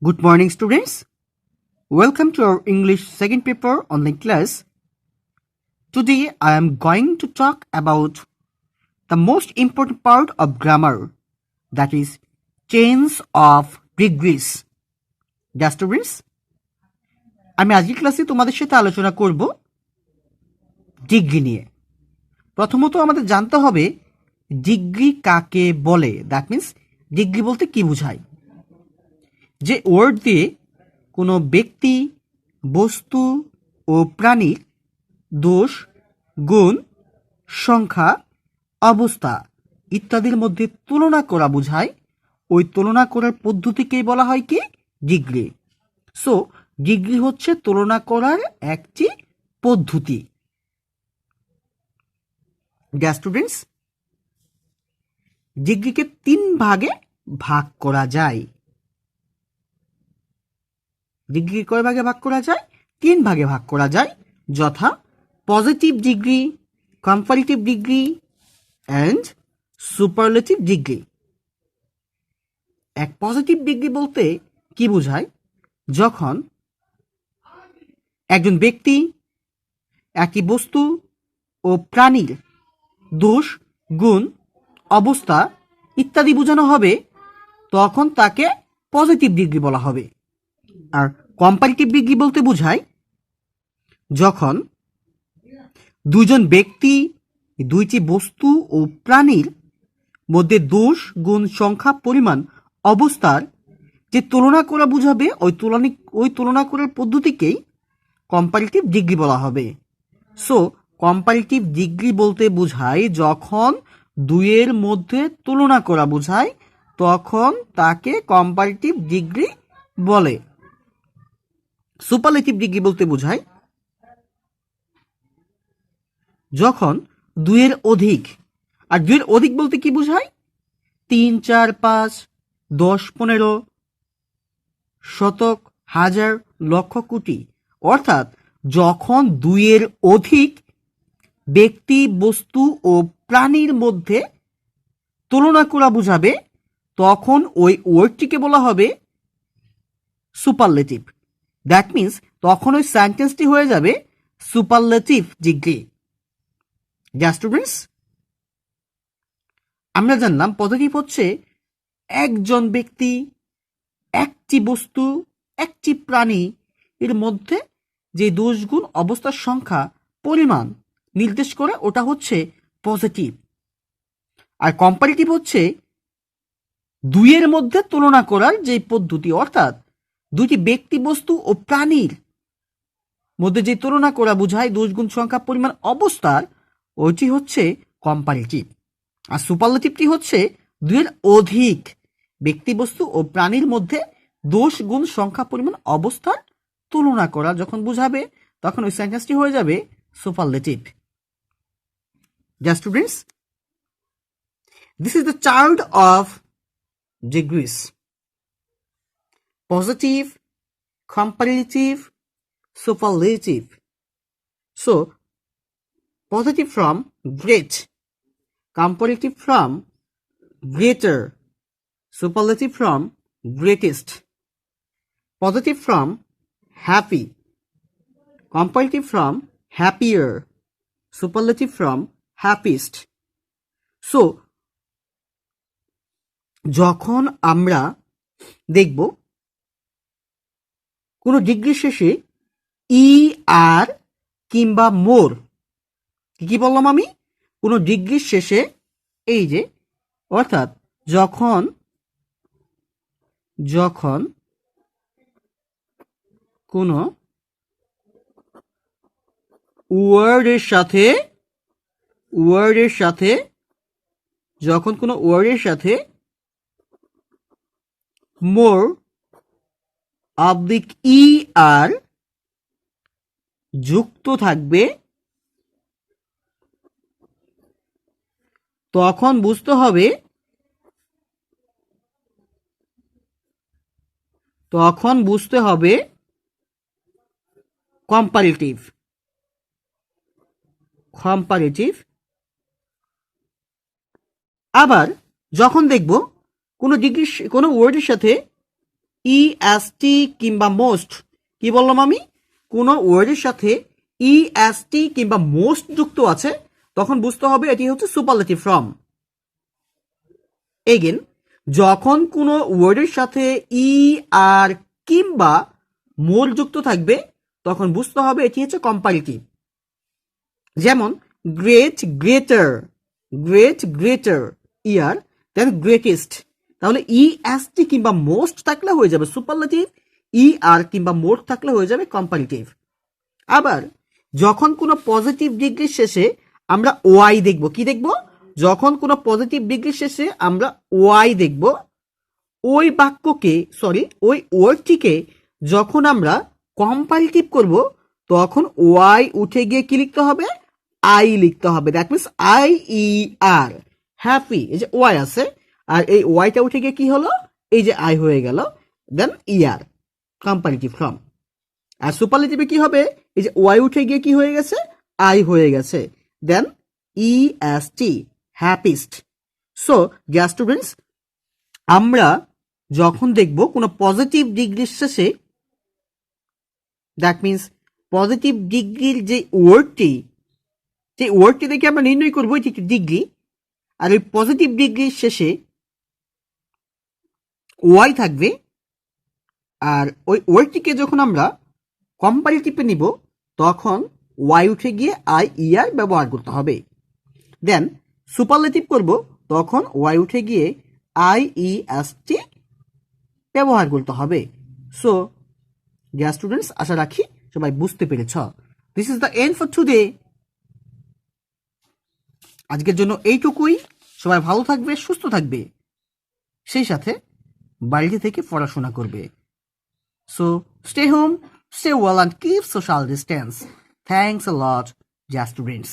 Good morning, students. Welcome to our English second paper online class. Today, I am going to talk about the most important part of grammar, that is, chains of degrees. Dear students, আমি আজকের ক্লাসে তোমাদের সাথে আলোচনা করব degree নিয়ে। প্রথমত আমাদের জানতে হবে ডিগ্রি কাকে বলে। দ্যাট মিন্স ডিগ্রি বলতে কি বোঝায়। যে ওয়ার্ড দিয়ে কোনো ব্যক্তি, বস্তু ও প্রাণীর দোষ, গুণ, সংখ্যা, অবস্থা ইত্যাদির মধ্যে তুলনা করা বোঝায়, ওই তুলনা করার পদ্ধতিকেই বলা হয় কি ডিগ্রি। সো ডিগ্রি হচ্ছে তুলনা করার একটি পদ্ধতি। ডিয়ার স্টুডেন্টস, ডিগ্রিকে 3 ভাগে ভাগ করা যায়। ডিগ্রি কয় ভাগে ভাগ করা যায়? 3 ভাগে ভাগ করা যায়, যথা positive degree, comparative degree and superlative degree. এক পজিটিভ ডিগ্রি বলতে কি বোঝায়? যখন একজন ব্যক্তি, একটি বস্তু ও প্রাণীর দোষ, গুণ, অবস্থা ইত্যাদি বোঝানো হবে, তখন তাকে পজিটিভ ডিগ্রি বলা হবে। আর কম্পারেটিভ ডিগ্রি বলতে বোঝায় যখন দুজন ব্যক্তি, দুইটি বস্তু ও প্রাণীর মধ্যে দোষ, গুণ, সংখ্যা, পরিমাণ, অবস্থার যে তুলনা করা বোঝাবে, ওই তুলনা করার পদ্ধতিকেই কম্পারেটিভ ডিগ্রি বলা হবে। সো কম্পারেটিভ ডিগ্রি বলতে বোঝায় যখন দুইয়ের মধ্যে তুলনা করা বোঝায়, তখন তাকে কম্পারেটিভ ডিগ্রি বলে। সুপারলেটিভ ডিগ্রি বলতে বোঝায় যখন দুইয়ের অধিক, আর দুইয়ের অধিক বলতে কি বোঝায়? 3, 4, 5, 10, 15, শতক, হাজার, লক্ষ, কোটি, অর্থাৎ যখন দুইয়ের অধিক ব্যক্তি, বস্তু ও প্রাণীর মধ্যে তুলনা করা বোঝাবে, তখন ওই ওয়ার্ডটিকে বলা হবে সুপারলেটিভ। দ্যাট মিন্স তখন ওই সেন্টেন্সটি হয়ে যাবে সুপারলেটিভ ডিগ্রি। ডিয়ার স্টুডেন্টস, আমরা জানলাম পজিটিভ হচ্ছে একজন ব্যক্তি, একটি বস্তু, একটি প্রাণী এর মধ্যে যে দোষ, গুণ, অবস্থার সংখ্যা, পরিমাণ নির্দেশ করে, ওটা হচ্ছে পজিটিভ। আর কম্পারেটিভ হচ্ছে দুইয়ের মধ্যে তুলনা করার যে পদ্ধতি, অর্থাৎ দুইটি ব্যক্তি, বস্তু ও প্রাণীর মধ্যে যে তুলনা করা বোঝায়, দোষ, গুণ, সংখ্যা, পরিমাণ, অবস্থার, ওইটি হচ্ছে কম্পারেটিভ। আর সুপারলেটিভটি হচ্ছে দুইয়ের অধিক ব্যক্তি, বস্তু ও প্রাণীর মধ্যে দোষ, গুণ, সংখ্যা, পরিমাণ, অবস্থার তুলনা করা যখন বোঝাবে, তখন ওই সেন্টেন্সটি হয়ে যাবে superlative. Dear students, this is the chart of degrees: positive, comparative, superlative. So positive from great, comparative from greater, superlative from greatest, positive from happy, comparative from happier, superlative from happiest. So যখন আমরা দেখব কোনো degree শেষে ই, আর কিংবা মোর, কি বললাম আমি? কোনো ডিগ্রির শেষে এই যে, অর্থাৎ যখন কোনো ওয়ার্ডের সাথে মোর অবলিক ই আর যুক্ত থাকবে, তখন বুঝতে হবে কম্পারেটিভ। আবার যখন দেখব কোনো ওয়ার্ডের সাথে ইএসটি কিংবা মোস্ট, কি বললাম আমি, কোনো ওয়ার্ডের সাথে ইএসটি কিংবা মোস্ট যুক্ত আছে তখন বুঝতে হবে এটি হচ্ছে সুপারলেটিভ ফর্ম। এগেন, যখন কোনো ওয়ার্ডের সাথে ই আর কিংবা মোর যুক্ত থাকবে তখন বুঝতে হবে এটি হচ্ছে কম্পারেটিভ। যেমন গ্রেট, গ্রেটার, গ্রেট, গ্রেটার, ইয়ার, দেন গ্রেটেস্ট। তাহলে ইএসটি কিংবা মোস্ট থাকলে হয়ে যাবে সুপারলেটিভ, ই আর কিংবা মোর থাকলে হয়ে যাবে কম্পারেটিভ। আবার যখন কোনো পজিটিভ ডিগ্রির শেষে আমরা ওয়াই দেখব, কি দেখব, যখন কোনো পজিটিভ ডিগ্রির শেষে আমরা ওয়াই দেখব, ওই বাক্যকে ওই ওয়ার্ডটিকে যখন আমরা কম্পারেটিভ করব তখন ওয়াই উঠে গিয়ে কি লিখতে হবে, আই লিখতে হবে। That means I E R, happy, এই যে ওয়াই আছে আর এই ওয়াইটা উঠে গিয়ে কি হলো, এই যে আই হয়ে গেল, দেন ইয়ার, কম্পারেটিভ ফর্ম। আর সুপারলেটিভে কি হবে, এই যে ওয়াই উঠে গিয়ে কি হয়ে গেছে, আই হয়ে গেছে, দেন ইএসটি, হ্যাপিস্ট। সো ডিয়ার স্টুডেন্টস, আমরা যখন দেখব কোনো পজিটিভ ডিগ্রির শেষে, দ্যাট মিনস পজিটিভ ডিগ্রির যে ওয়ার্ডটি দেখে আমরা নির্ণয় করবো এটি একটি ডিগ্রি, আর ওই পজিটিভ ডিগ্রির শেষে ওয়াই থাকবে, আর ওই ওয়ার্ডটিকে যখন আমরা কম্পারেটিভে নিব তখন ওয়াই উঠে গিয়ে আই ইয়ার ব্যবহার করতে হবে। দেন সুপারলেটিভ করব তখন ওয়াই উঠে গিয়ে আই ই এস টি ব্যবহার করতে হবে। সো ডিয়ার স্টুডেন্টস, আশা রাখি সবাই বুঝতে পেরেছ। This is the end for today. আজকের জন্য এইটুকুই। সবাই ভালো থাকবে, সুস্থ থাকবে, সেই সাথে বাড়িতে থেকে পড়াশোনা করবে। So stay home, stay well and keep social distance. Thanks a lot, dear students.